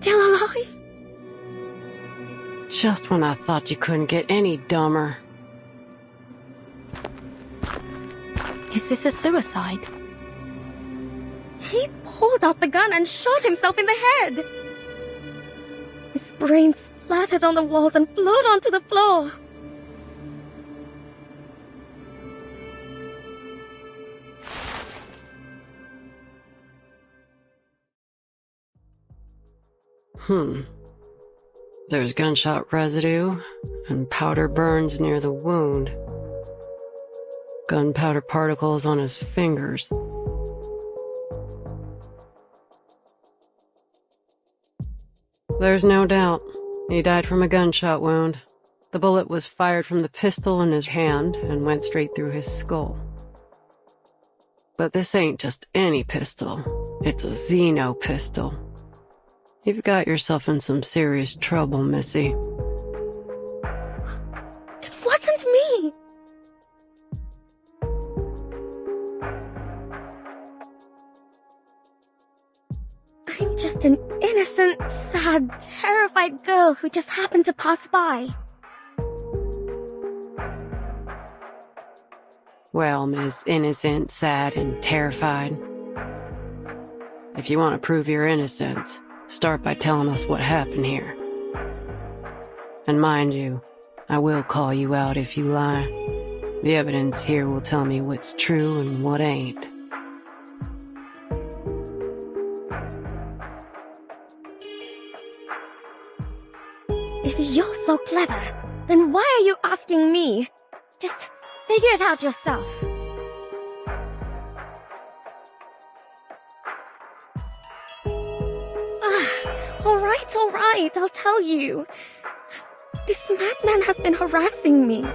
still alive? Just when I thought you couldn't get any dumber. Is this a suicide? He pulled out the gun and shot himself in the head. His brain splattered on the walls and flowed onto the floor. There's gunshot residue and powder burns near the wound. Gunpowder particles on his fingers. There's no doubt. He died from a gunshot wound. The bullet was fired from the pistol in his hand and went straight through his skull. But this ain't just any pistol. It's a Xeno pistol. You've got yourself in some serious trouble, Missy. It wasn't me! I'm just an innocent, sad, terrified girl who just happened to pass by. Well, Miss Innocent, sad, and terrified. If you want to prove your innocence, start by telling us what happened here. And mind you, I will call you out if you lie. The evidence here will tell me what's true and what ain't. If you're so clever, then why are you asking me? Just figure it out yourself. All right, I'll tell you. This madman has been harassing me.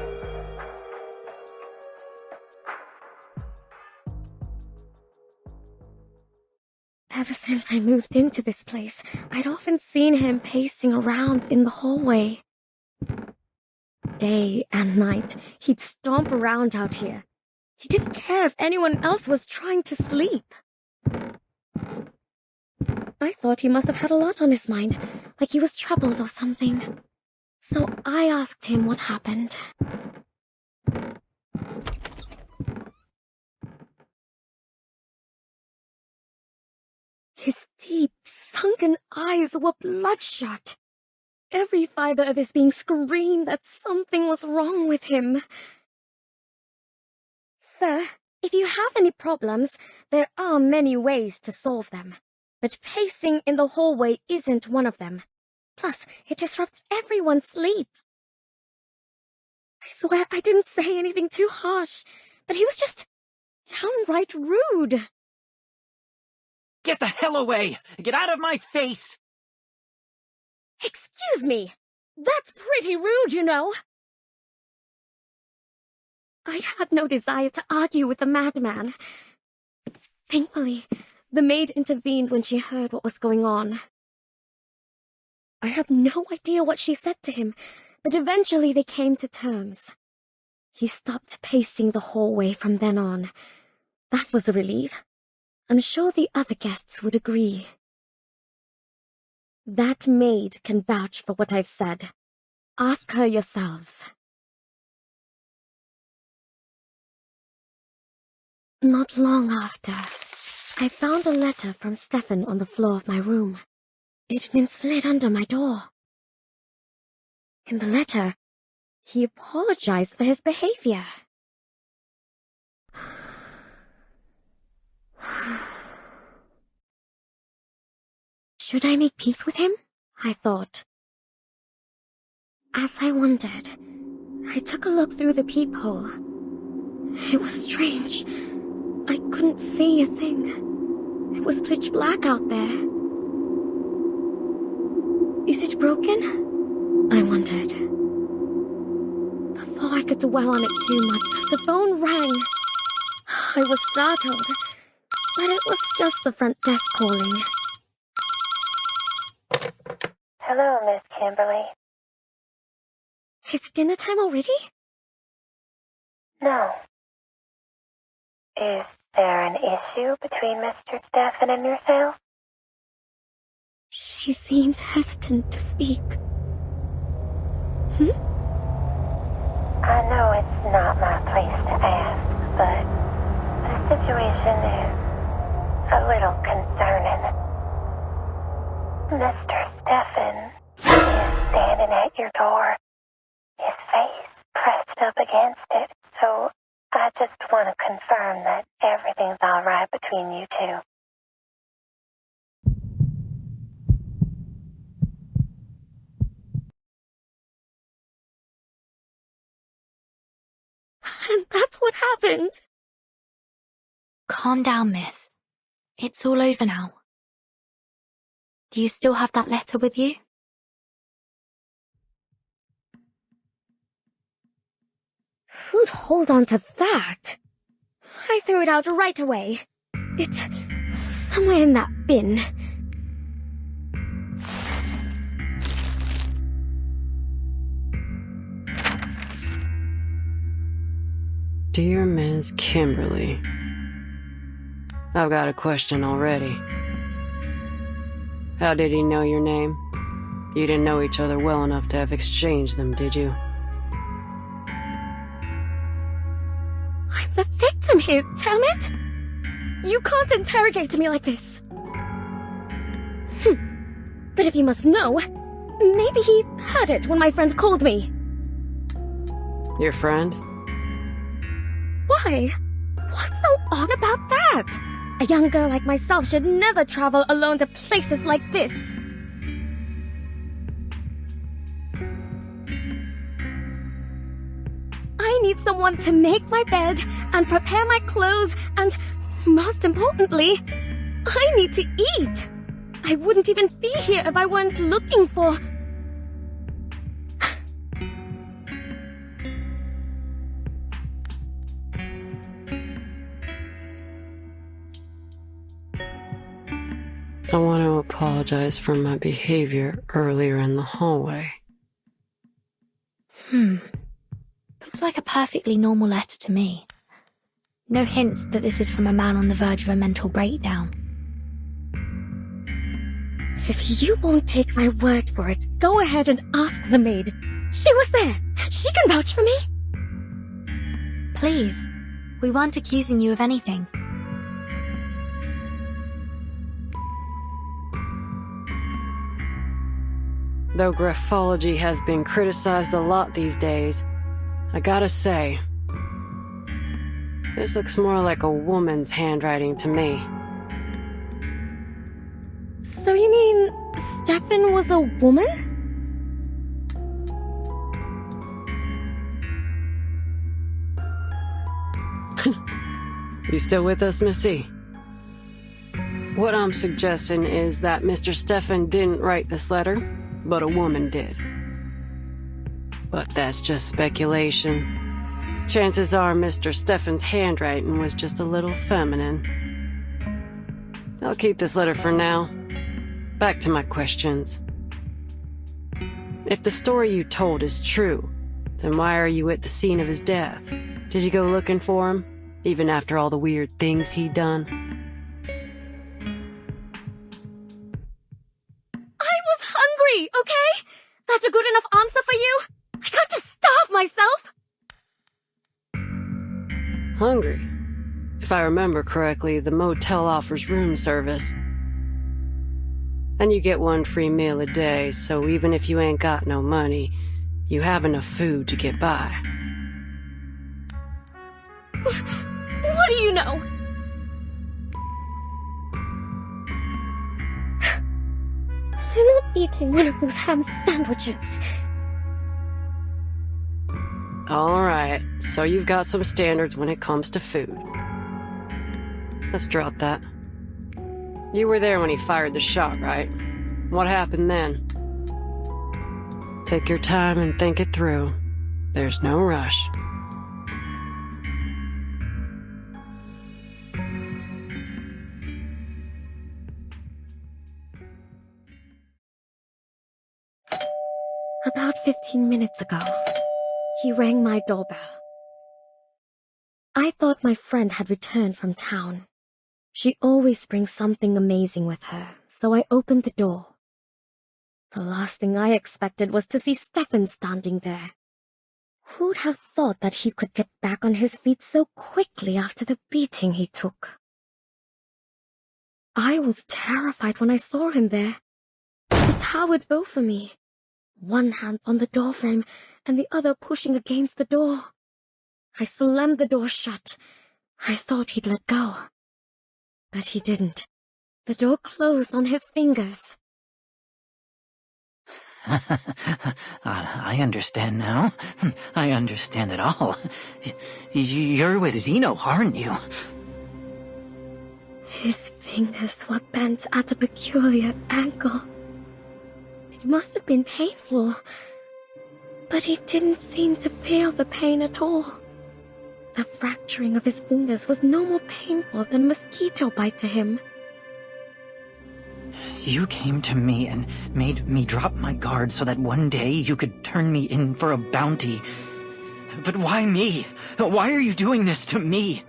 Ever since I moved into this place, I'd often seen him pacing around in the hallway. Day and night, he'd stomp around out here. He didn't care if anyone else was trying to sleep. I thought he must have had a lot on his mind, like he was troubled or something. So I asked him what happened. His deep, sunken eyes were bloodshot. Every fiber of his being screamed that something was wrong with him. Sir, if you have any problems, there are many ways to solve them. But pacing in the hallway isn't one of them. Plus, it disrupts everyone's sleep. I swear I didn't say anything too harsh, but he was just downright rude. Get the hell away! Get out of my face! Excuse me! That's pretty rude, you know. I had no desire to argue with the madman. Thankfully, the maid intervened when she heard what was going on. I have no idea what she said to him, but eventually they came to terms. He stopped pacing the hallway from then on. That was a relief. I'm sure the other guests would agree. That maid can vouch for what I've said. Ask her yourselves. Not long after, I found a letter from Stefan on the floor of my room. It'd been slid under my door. In the letter, he apologized for his behavior. Should I make peace with him? I thought. As I wondered, I took a look through the peephole. It was strange. I couldn't see a thing. It was pitch black out there. Is it broken? I wondered. Before I could dwell on it too much, the phone rang. I was startled, but it was just the front desk calling. Hello, Miss Kimberly. Is it dinner time already? No. Is there an issue between Mr. Stefan and yourself? She seemed hesitant to speak. I know it's not my place to ask, but the situation is a little concerning. Mr. Stefan is standing at your door, his face pressed up against it, so I just want to confirm that everything's all right between you two. And that's what happened. Calm down, miss. It's all over now. Do you still have that letter with you? Who'd hold on to that? I threw it out right away. It's somewhere in that bin. Dear Ms. Kimberly, I've got a question already. How did he know your name? You didn't know each other well enough to have exchanged them, did you? I'm the victim here, damn it! You can't interrogate me like this. But if you must know, maybe he had it when my friend called me. Your friend? Why? What's so odd about that? A young girl like myself should never travel alone to places like this. I need someone to make my bed and prepare my clothes and, most importantly, I need to eat. I wouldn't even be here if I weren't looking for... I want to apologize for my behavior earlier in the hallway. Looks like a perfectly normal letter to me. No hints that this is from a man on the verge of a mental breakdown. If you won't take my word for it, go ahead and ask the maid. She was there. She can vouch for me. Please, we weren't accusing you of anything. Though graphology has been criticized a lot these days, I gotta say, this looks more like a woman's handwriting to me. So you mean Stefan was a woman? You still with us, Missy? What I'm suggesting is that Mr. Stefan didn't write this letter, but a woman did. But that's just speculation. Chances are Mr. Stefan's handwriting was just a little feminine. I'll keep this letter for now. Back to my questions. If the story you told is true, then why are you at the scene of his death? Did you go looking for him, even after all the weird things he'd done? I was hungry, okay? That's a good enough answer for you? I can't just starve myself. Hungry? If I remember correctly, the motel offers room service. And you get 1 free meal a day, so even if you ain't got no money, you have enough food to get by. What do you know? I'm not eating one of those ham sandwiches. Alright, so you've got some standards when it comes to food. Let's drop that. You were there when he fired the shot, right? What happened then? Take your time and think it through. There's no rush. About 15 minutes ago, he rang my doorbell. I thought my friend had returned from town. She always brings something amazing with her, so I opened the door. The last thing I expected was to see Stefan standing there. Who'd have thought that he could get back on his feet so quickly after the beating he took? I was terrified when I saw him there. He towered over me, one hand on the doorframe and the other pushing against the door. I slammed the door shut. I thought he'd let go. But he didn't. The door closed on his fingers. I understand now. I understand it all. You're with Zeno, aren't you? His fingers were bent at a peculiar angle. It must have been painful, but he didn't seem to feel the pain at all. The fracturing of his fingers was no more painful than a mosquito bite to him. You came to me and made me drop my guard so that one day you could turn me in for a bounty. But why me? Why are you doing this to me?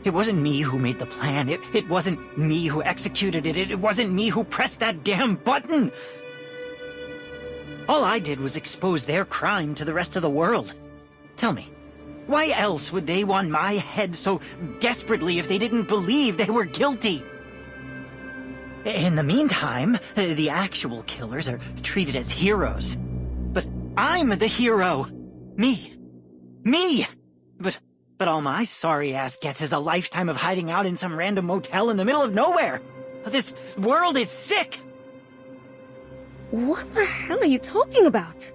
It wasn't me who made the plan. It wasn't me who executed it. It wasn't me who pressed that damn button. All I did was expose their crime to the rest of the world. Tell me, why else would they want my head so desperately if they didn't believe they were guilty? In the meantime, the actual killers are treated as heroes. But I'm the hero. Me. But all my sorry ass gets is a lifetime of hiding out in some random motel in the middle of nowhere. This world is sick. What the hell are you talking about?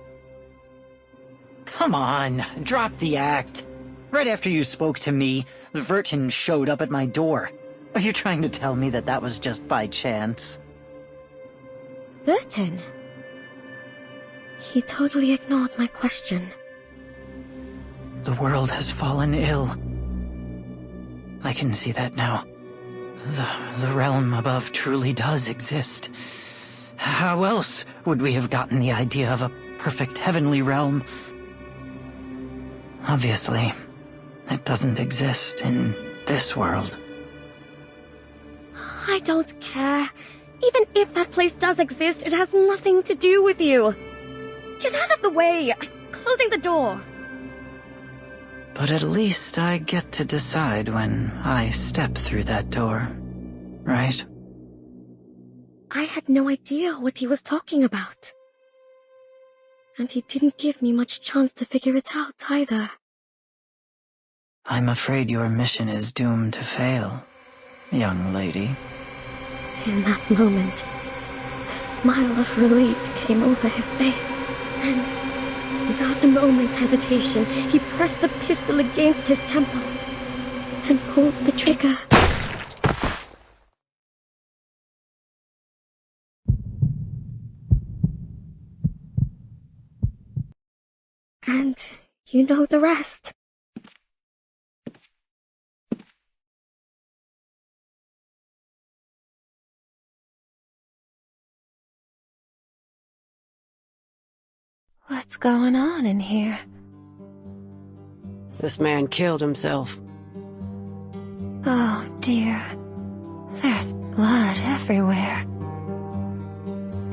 Come on, drop the act. Right after you spoke to me, Vertin showed up at my door. Are you trying to tell me that that was just by chance? Vertin? He totally ignored my question. The world has fallen ill. I can see that now. The realm above truly does exist. How else would we have gotten the idea of a perfect heavenly realm? Obviously, it doesn't exist in this world. I don't care. Even if that place does exist, it has nothing to do with you. Get out of the way! I'm closing the door. But at least I get to decide when I step through that door, right? I had no idea what he was talking about. And he didn't give me much chance to figure it out either. I'm afraid your mission is doomed to fail, young lady. In that moment, a smile of relief came over his face, and without a moment's hesitation, he pressed the pistol against his temple and pulled the trigger. And you know the rest. What's going on in here? This man killed himself. Oh dear. There's blood everywhere.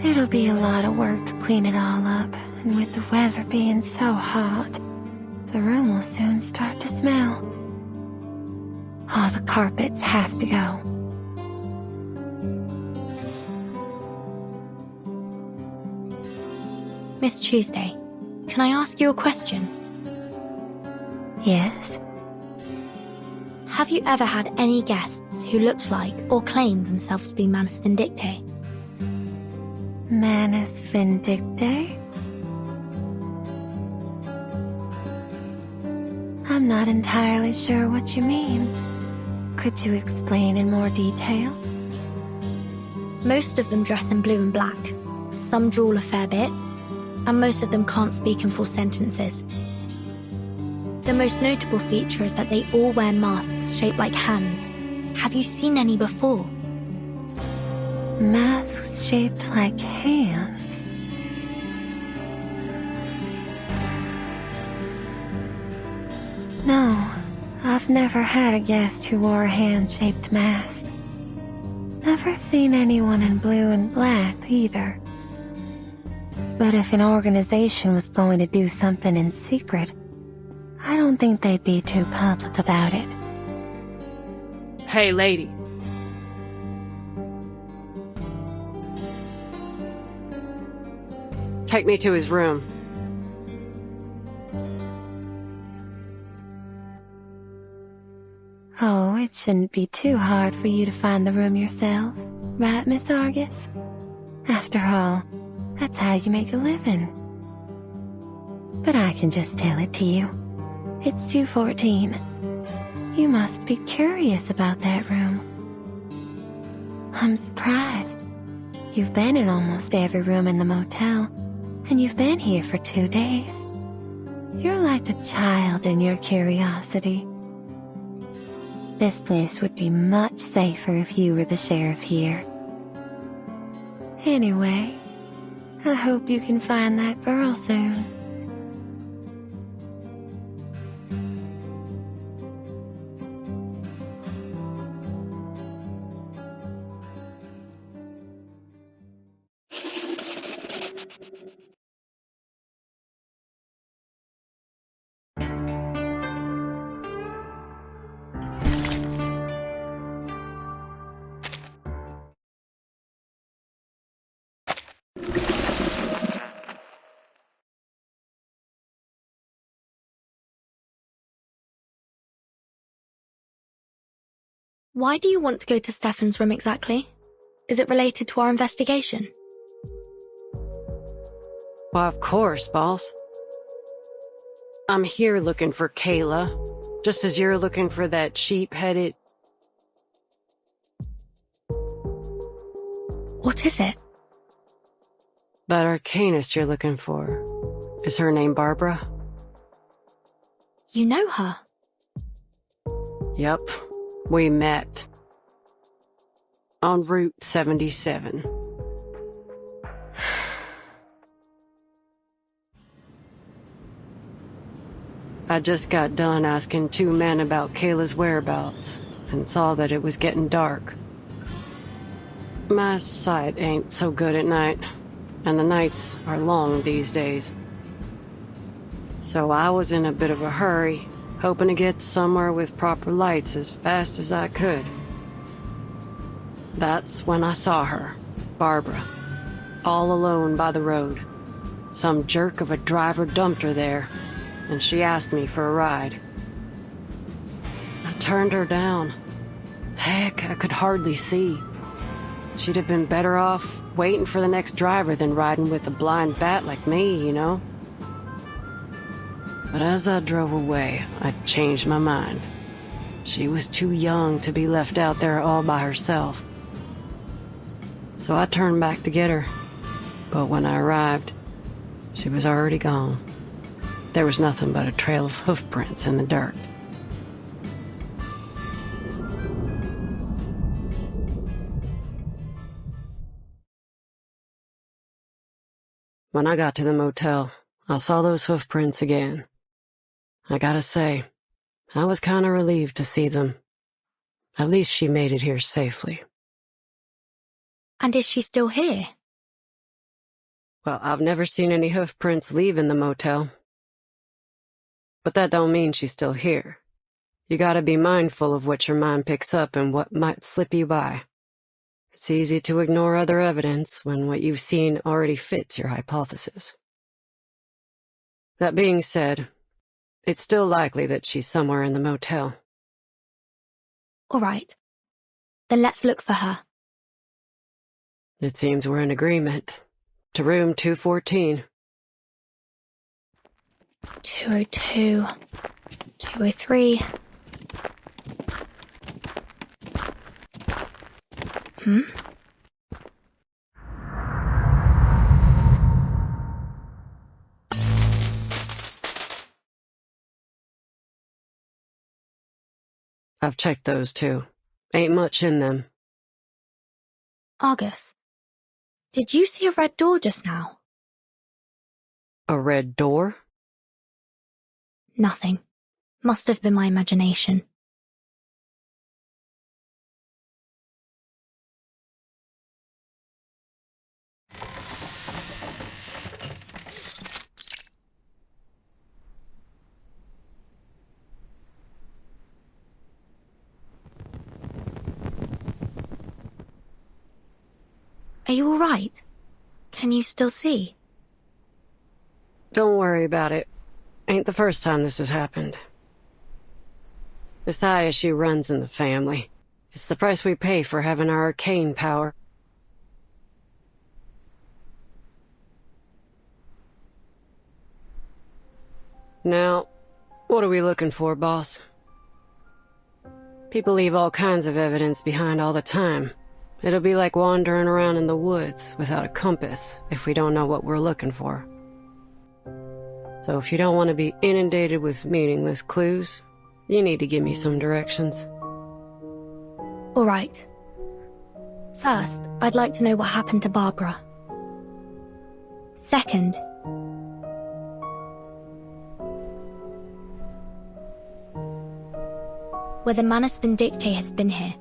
It'll be a lot of work to clean it all up, and with the weather being so hot, the room will soon start to smell. All the carpets have to go. Miss Tuesday, can I ask you a question? Yes? Have you ever had any guests who looked like or claimed themselves to be Manus Vindictae? Manus Vindictae? I'm not entirely sure what you mean. Could you explain in more detail? Most of them dress in blue and black. Some drool a fair bit, and most of them can't speak in full sentences. The most notable feature is that they all wear masks shaped like hands. Have you seen any before? Masks shaped like hands? No, I've never had a guest who wore a hand-shaped mask. Never seen anyone in blue and black either. But if an organization was going to do something in secret, I don't think they'd be too public about it. Hey, lady. Take me to his room. Oh, it shouldn't be too hard for you to find the room yourself, right, Miss Argus? After all, that's how you make a living. But I can just tell it to you. It's 214. You must be curious about that room. I'm surprised. You've been in almost every room in the motel, and you've been here for 2 days. You're like a child in your curiosity. This place would be much safer if you were the sheriff here. Anyway, I hope you can find that girl soon. Why do you want to go to Stefan's room exactly? Is it related to our investigation? Well, of course, boss. I'm here looking for Kayla, just as you're looking for that sheep-headed... What is it? That arcanist you're looking for. Is her name Barbara? You know her? Yep, we met. On Route 77. I just got done asking 2 men about Kayla's whereabouts, and saw that it was getting dark. My sight ain't so good at night, and the nights are long these days. So I was in a bit of a hurry, hoping to get somewhere with proper lights as fast as I could. That's when I saw her, Barbara, all alone by the road. Some jerk of a driver dumped her there, and she asked me for a ride. I turned her down. Heck, I could hardly see. She'd have been better off waiting for the next driver than riding with a blind bat like me, you know? But as I drove away, I changed my mind. She was too young to be left out there all by herself. So I turned back to get her. But when I arrived, she was already gone. There was nothing but a trail of hoof prints in the dirt. When I got to the motel, I saw those hoof prints again. I gotta say, I was kinda relieved to see them. At least she made it here safely. And is she still here? Well, I've never seen any hoof prints leaving the motel. But that don't mean she's still here. You gotta be mindful of what your mind picks up and what might slip you by. It's easy to ignore other evidence when what you've seen already fits your hypothesis. That being said, it's still likely that she's somewhere in the motel. All right. Then let's look for her. It seems we're in agreement. To room 214. 202, 203. I've checked those too. Ain't much in them. Argus, did you see a red door just now? A red door? Nothing. Must have been my imagination. you alright? Can you still see? Don't worry about it. Ain't the first time this has happened. This high issue runs in the family. It's the price we pay for having our arcane power. Now, what are we looking for, boss? People leave all kinds of evidence behind all the time. It'll be like wandering around in the woods without a compass if we don't know what we're looking for. So if you don't want to be inundated with meaningless clues, you need to give me some directions. Alright. First, I'd like to know what happened to Barbara. Second, whether Manus Vindictae has been here,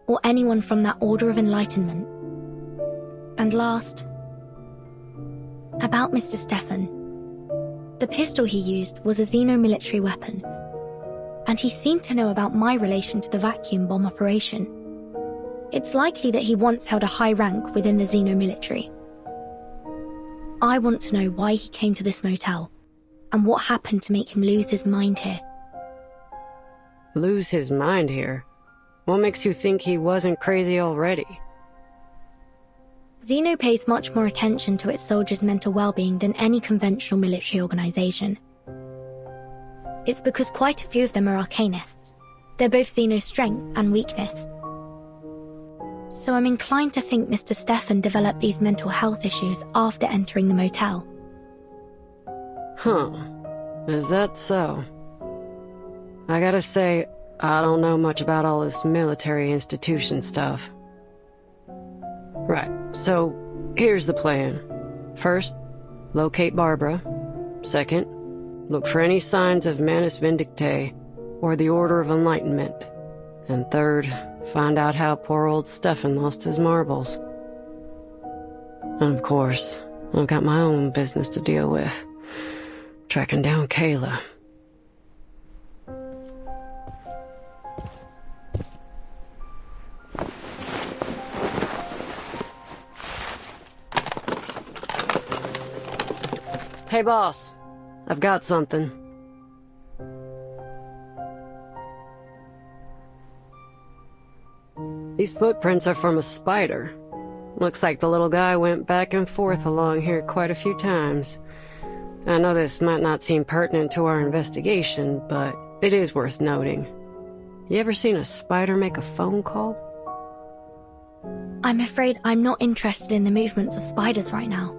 or anyone from that Order of Enlightenment. And last, about Mr. Stefan. The pistol he used was a xeno-military weapon, and he seemed to know about my relation to the vacuum bomb operation. It's likely that he once held a high rank within the xeno-military. I want to know why he came to this motel, and what happened to make him lose his mind here. Lose his mind here? What makes you think he wasn't crazy already? Xeno pays much more attention to its soldiers' mental well-being than any conventional military organization. It's because quite a few of them are arcanists. They're both Xeno's strength and weakness. So I'm inclined to think Mr. Stefan developed these mental health issues after entering the motel. Huh. Is that so? I gotta say, I don't know much about all this military institution stuff. Right, so here's the plan. First, locate Barbara. Second, look for any signs of Manus Vindictae or the Order of Enlightenment. And third, find out how poor old Stefan lost his marbles. And of course, I've got my own business to deal with. Tracking down Kayla. Hey boss, I've got something. These footprints are from a spider. Looks like the little guy went back and forth along here quite a few times. I know this might not seem pertinent to our investigation, but it is worth noting. You ever seen a spider make a phone call? I'm afraid I'm not interested in the movements of spiders right now.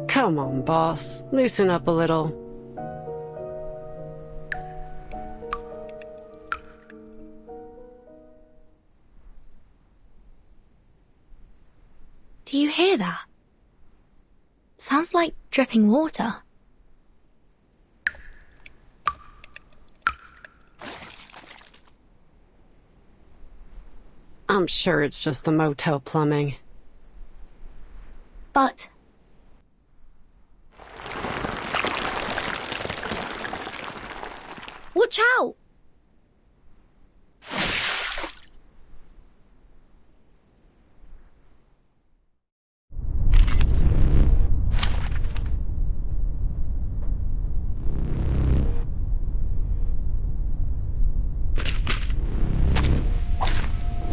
Come on, boss. Loosen up a little. Do you hear that? Sounds like dripping water. I'm sure it's just the motel plumbing. But watch out!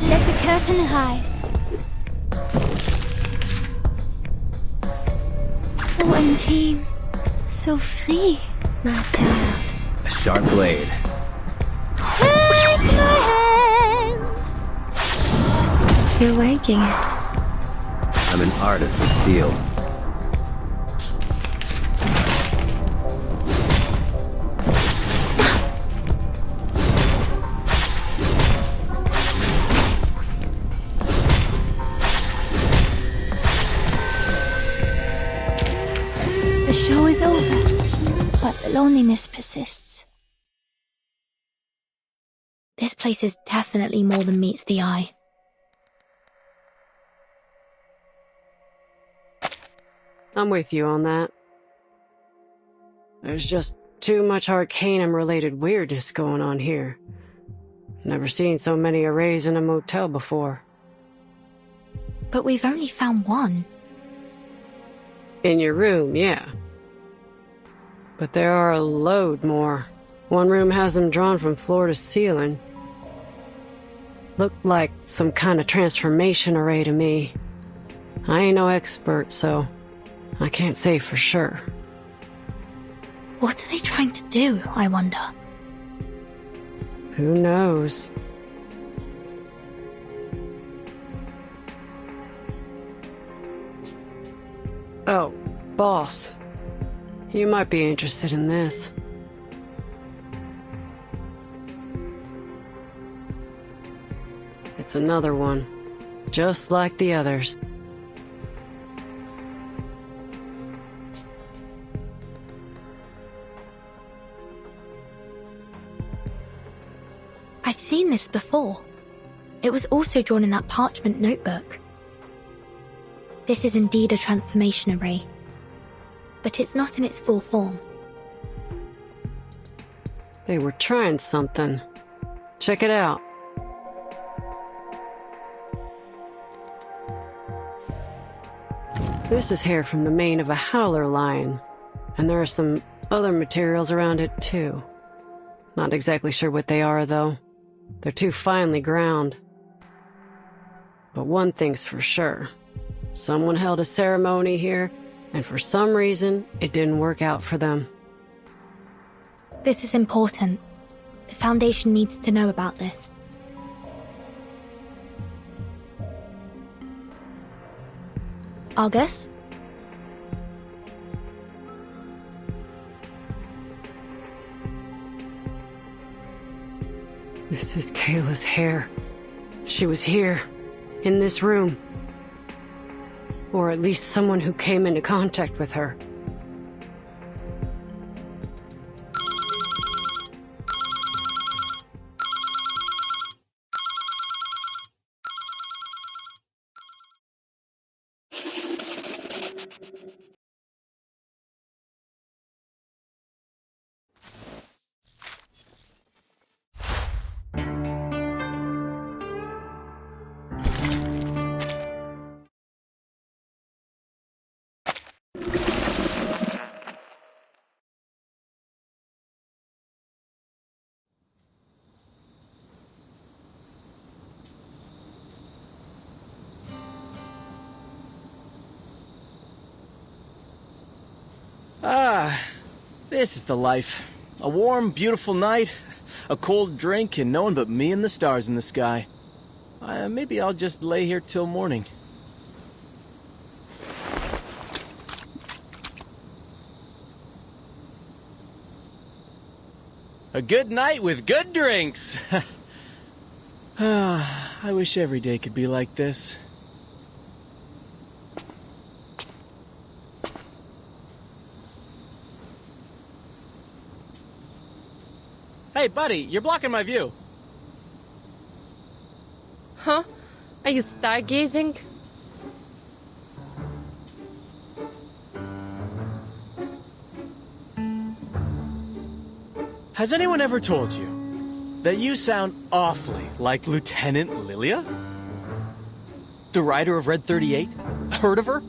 Let the curtain rise. So untamed, so free, my child. A sharp blade. Take my hand. You're waking. I'm an artist with steel. The show is over, but the loneliness persists. This place is definitely more than meets the eye. I'm with you on that. There's just too much Arcanum-related weirdness going on here. Never seen so many arrays in a motel before. But we've only found one. In your room, yeah. But there are a load more. One room has them drawn from floor to ceiling. Looked like some kind of transformation array to me. I ain't no expert, so I can't say for sure. What are they trying to do, I wonder? Who knows? Oh, boss. You might be interested in this. It's another one, just like the others. I've seen this before. It was also drawn in that parchment notebook. This is indeed a transformation array, but it's not in its full form. They were trying something. Check it out. This is hair from the mane of a howler lion, and there are some other materials around it too. Not exactly sure what they are, though. They're too finely ground. But one thing's for sure. Someone held a ceremony here, and for some reason, it didn't work out for them. This is important. The Foundation needs to know about this. Argus? This is Kayla's hair. She was here, in this room. Or at least someone who came into contact with her. Ah, this is the life. A warm, beautiful night, a cold drink, and no one but me and the stars in the sky. Maybe I'll just lay here till morning. A good night with good drinks! I wish every day could be like this. Hey, buddy, you're blocking my view. Huh? Are you stargazing? Has anyone ever told you that you sound awfully like Lieutenant Lilia? The rider of Red 38? Heard of her?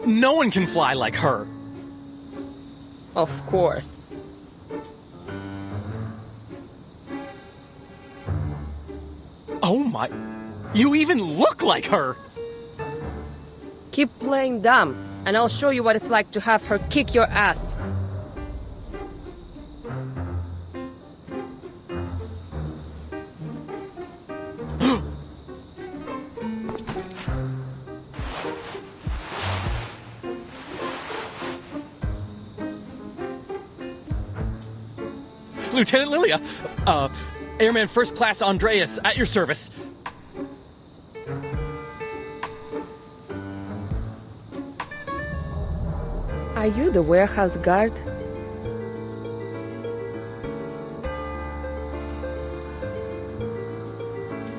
No one can fly like her. Of course. Oh my... You even look like her! Keep playing dumb, and I'll show you what it's like to have her kick your ass. Lieutenant Lilia! Airman First Class Andreas, at your service. Are you the warehouse guard?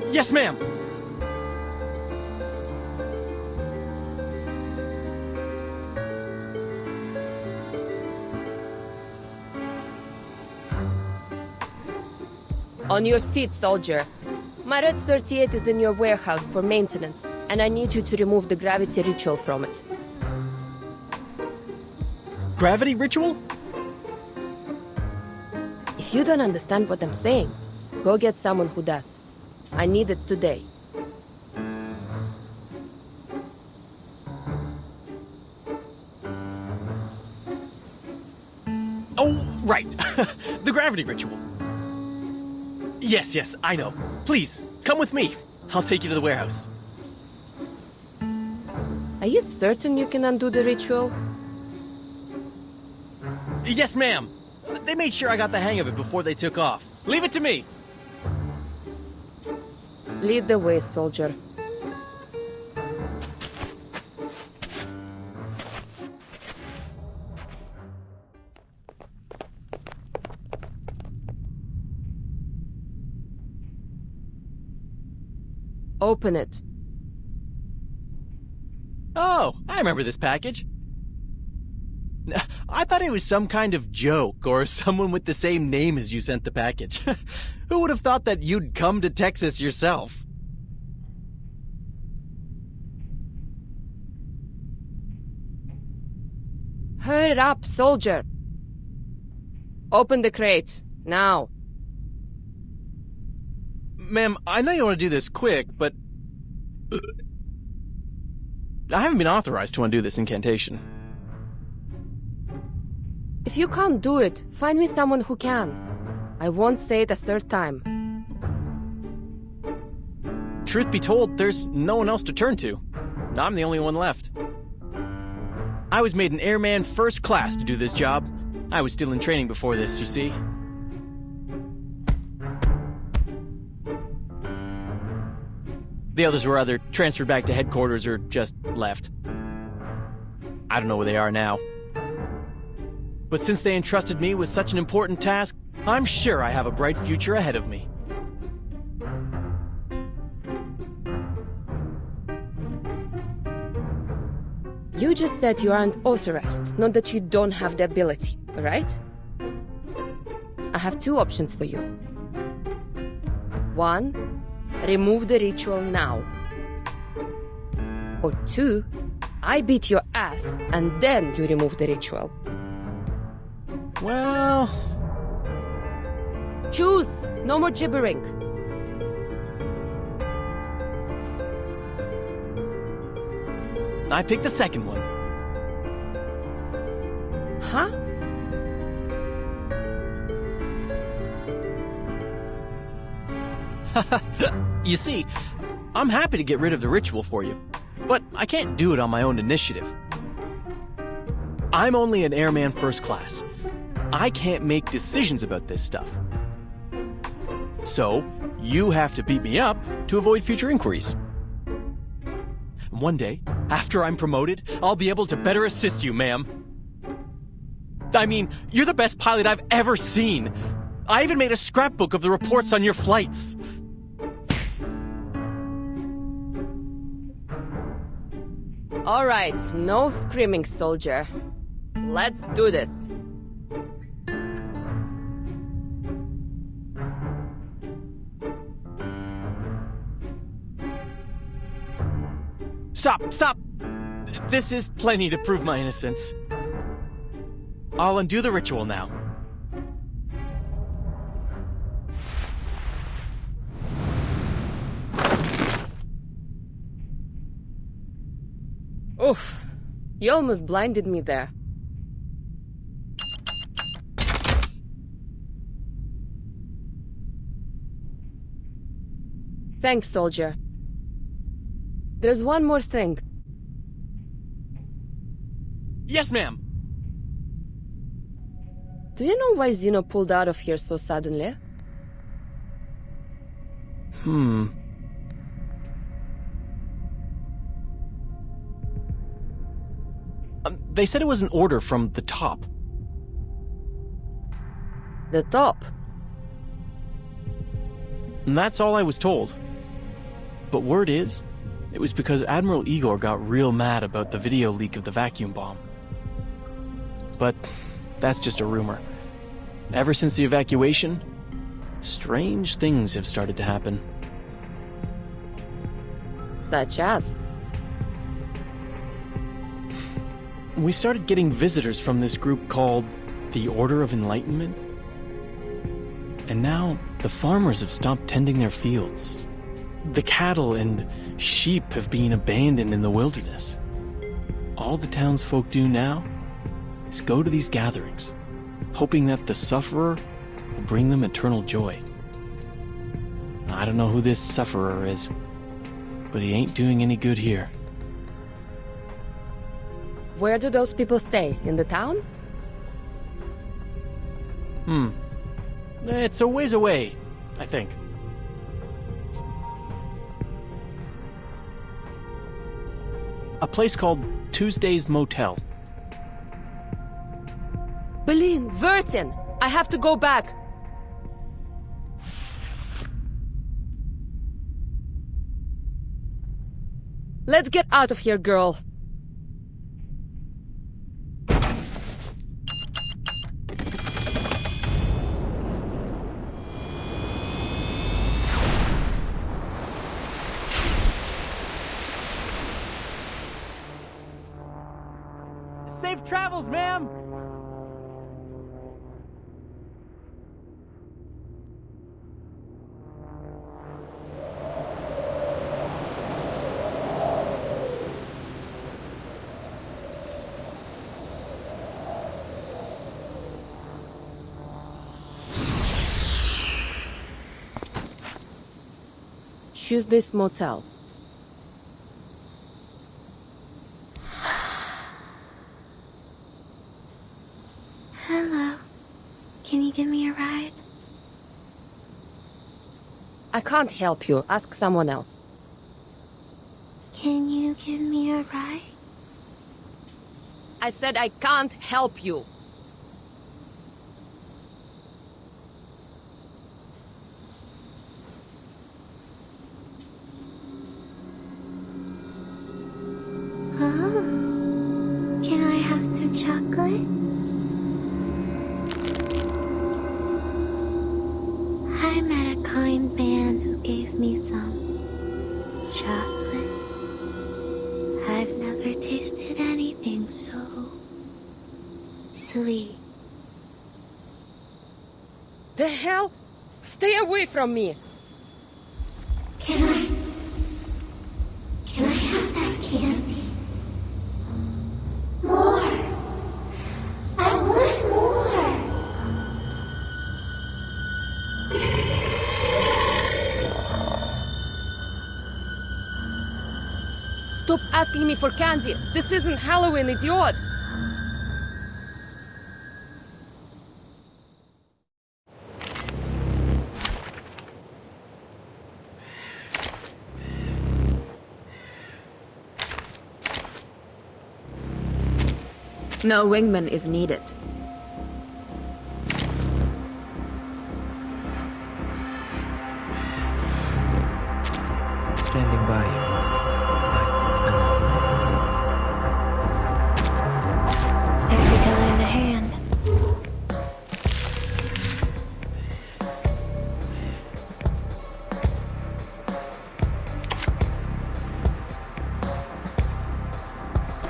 Yes, ma'am! On your feet, soldier. My Red 38 is in your warehouse for maintenance, and I need you to remove the gravity ritual from it. Gravity ritual? If you don't understand what I'm saying, go get someone who does. I need it today. Oh, right. The gravity ritual. Yes, I know. Please, come with me. I'll take you to the warehouse. Are you certain you can undo the ritual? Yes, ma'am. They made sure I got the hang of it before they took off. Leave it to me. Lead the way, soldier. Open it. Oh, I remember this package. I thought it was some kind of joke or someone with the same name as you sent the package. Who would have thought that you'd come to Texas yourself? Hurry up, soldier. Open the crate, now. Ma'am, I know you want to do this quick, but I haven't been authorized to undo this incantation. If you can't do it, find me someone who can. I won't say it a third time. Truth be told, there's no one else to turn to. I'm the only one left. I was made an airman first class to do this job. I was still in training before this, you see. The others were either transferred back to headquarters or just left. I don't know where they are now. But since they entrusted me with such an important task, I'm sure I have a bright future ahead of me. You just said you aren't authorized, not that you don't have the ability, right? I have two options for you. One, remove the ritual now. Or two, I beat your ass and then you remove the ritual. Well... Choose! No more gibbering. I picked the second one. Huh? You see, I'm happy to get rid of the ritual for you, but I can't do it on my own initiative. I'm only an airman first class. I can't make decisions about this stuff. So, you have to beat me up to avoid future inquiries. One day, after I'm promoted, I'll be able to better assist you, ma'am. I mean, you're the best pilot I've ever seen. I even made a scrapbook of the reports on your flights. All right, no screaming, soldier. Let's do this. Stop! This is plenty to prove my innocence. I'll undo the ritual now. Oof, you almost blinded me there. Thanks, soldier. There's one more thing. Yes, ma'am! Do you know why Zeno pulled out of here so suddenly? They said it was an order from the top. The top? And that's all I was told. But word is, it was because Admiral Igor got real mad about the video leak of the vacuum bomb. But that's just a rumor. Ever since the evacuation, strange things have started to happen. Such as? We started getting visitors from this group called the Order of Enlightenment. And now the farmers have stopped tending their fields. The cattle and sheep have been abandoned in the wilderness. All the townsfolk do now is go to these gatherings, hoping that the sufferer will bring them eternal joy. I don't know who this sufferer is, but he ain't doing any good here. Where do those people stay? In the town? It's a ways away, I think. A place called Tuesday's Motel. Berlin, Vertin! I have to go back! Let's get out of here, girl. Safe travels, ma'am! Choose this motel. Hello. Can you give me a ride? I can't help you. Ask someone else. Can you give me a ride? I said I can't help you. Oh. Can I have some chocolate? I met a kind man who gave me some chocolate. I've never tasted anything so sweet. The hell? Stay away from me! Can I have that candy? More! I want more! Stop asking me for candy! This isn't Halloween, idiot! No wingman is needed. Standing by you. Happy to lend a hand.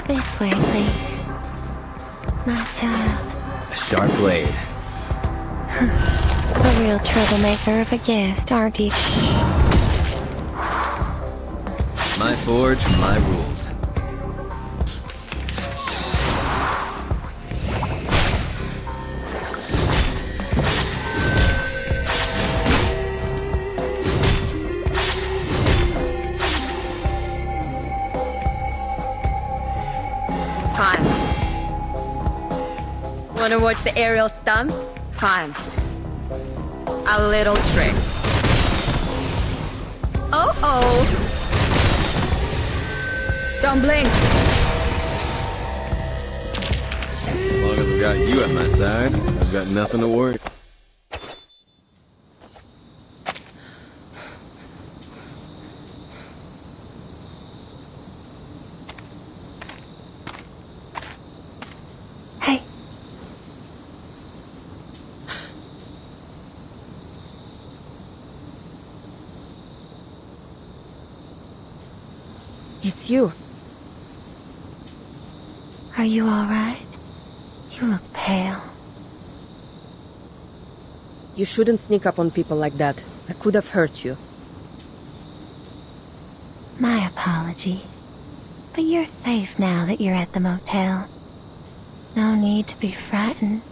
This way, please. My child. A sharp blade. A real troublemaker of a guest, aren't you? My forge, my rules. Fine. Wanna watch the aerial stunts? Fine. A little trick. Oh! Don't blink! As long as I've got you at my side, I've got nothing to worry. Hey. It's you. Are you all right? You look pale. You shouldn't sneak up on people like that. I could have hurt you. My apologies. But you're safe now that you're at the motel. No need to be frightened.